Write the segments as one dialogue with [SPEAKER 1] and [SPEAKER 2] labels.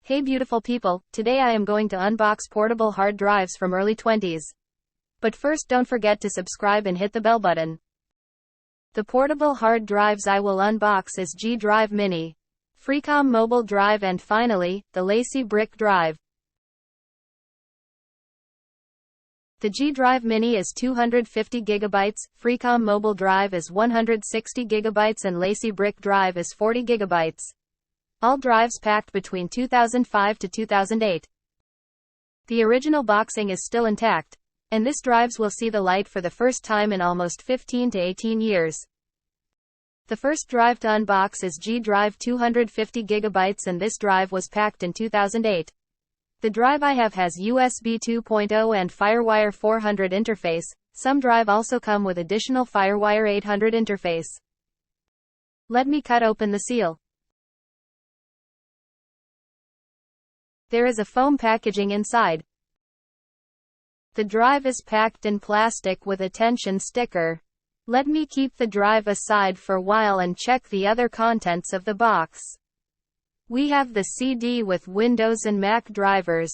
[SPEAKER 1] Hey beautiful people, today I am going to unbox portable hard drives from early 20s. But first don't forget to subscribe and hit the bell button. The portable hard drives I will unbox is G Drive Mini, Frecom Mobile Drive and finally, the Lacie Brick Drive. The G Drive Mini is 250 GB, Frecom Mobile Drive is 160 GB and Lacie Brick Drive is 40 GB. All drives packed between 2005 to 2008. The original boxing is still intact, and this drives will see the light for the first time in almost 15 to 18 years. The first drive to unbox is G Drive 250 GB and this drive was packed in 2008. The drive I have has USB 2.0 and FireWire 400 interface. Some drive also come with additional FireWire 800 interface. Let me cut open the seal. There is a foam packaging inside. The drive is packed in plastic with a tension sticker. Let me keep the drive aside for a while and check the other contents of the box. We have the CD with Windows and Mac drivers.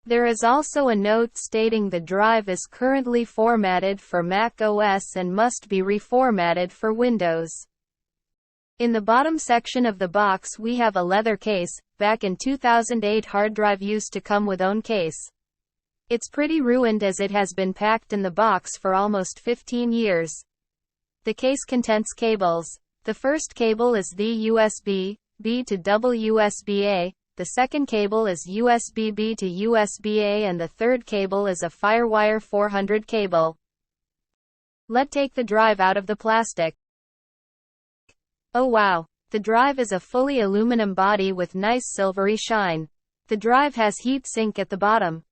[SPEAKER 1] There is also a note stating the drive is currently formatted for Mac OS and must be reformatted for Windows. In the bottom section of the box we have a leather case. Back in 2008 hard drive used to come with own case. It's pretty ruined as it has been packed in the box for almost 15 years. The case contains cables. The first cable is the USB-B to USB-A, the second cable is USB-B to USB-A and the third cable is a FireWire 400 cable. Let's take the drive out of the plastic. Oh wow! The drive is a fully aluminum body with nice silvery shine. The drive has heat sink at the bottom.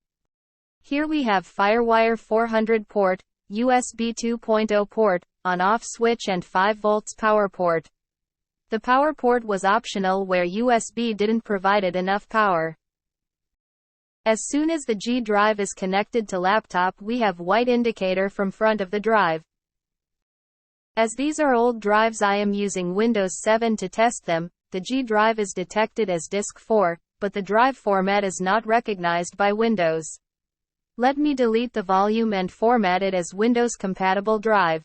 [SPEAKER 1] Here we have FireWire 400 port, USB 2.0 port, on-off switch and 5 volts power port. The power port was optional where USB didn't provide enough power. As soon as the G drive is connected to laptop we have white indicator from front of the drive. As these are old drives I am using Windows 7 to test them. The G drive is detected as disk 4, but the drive format is not recognized by Windows. Let me delete the volume and format it as Windows compatible drive.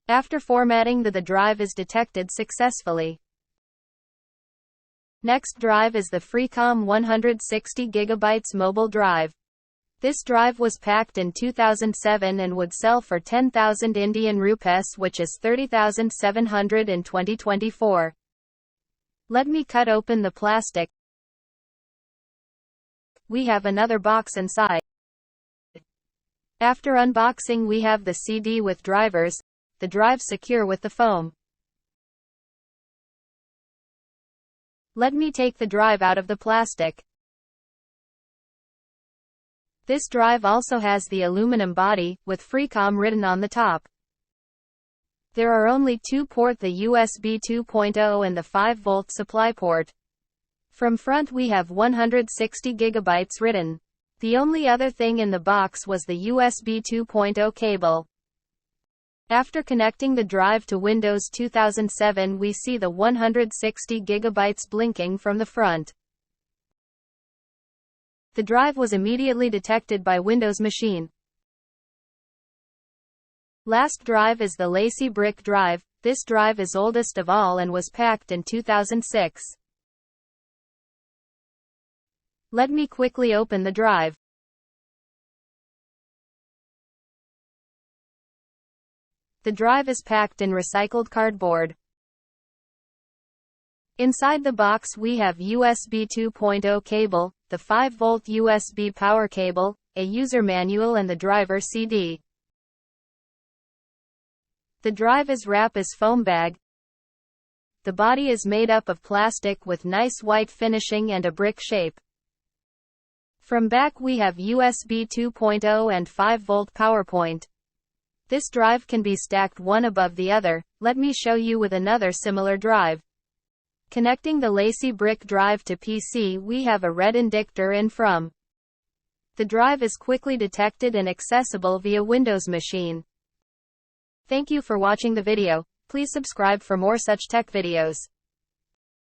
[SPEAKER 1] After formatting the drive is detected successfully. Next drive is the Frecom 160 GB mobile drive. This drive was packed in 2007 and would sell for 10,000 Indian rupees which is 30,700 in 2024. Let me cut open the plastic. We have another box inside. After unboxing we have the CD with drivers, the drive secure with the foam. Let me take the drive out of the plastic. This drive also has the aluminum body, with Frecom written on the top. There are only two ports, the USB 2.0 and the 5-volt supply port. From front we have 160 GB written. The only other thing in the box was the USB 2.0 cable. After connecting the drive to Windows 2007 we see the 160 GB blinking from the front. The drive was immediately detected by Windows machine. Last drive is the Lacie Brick Drive. This drive is oldest of all and was packed in 2006. Let me quickly open the drive. The drive is packed in recycled cardboard. Inside the box we have USB 2.0 cable, the 5-volt USB power cable, a user manual and the driver CD. The drive is wrapped as foam bag. The body is made up of plastic with nice white finishing and a brick shape. From back we have USB 2.0 and 5-volt power point. This drive can be stacked one above the other. Let me show you with another similar drive. Connecting the Lacie Brick Drive to PC we have a red indicator in from. The drive is quickly detected and accessible via Windows machine. Thank you for watching the video. Please subscribe for more such tech videos.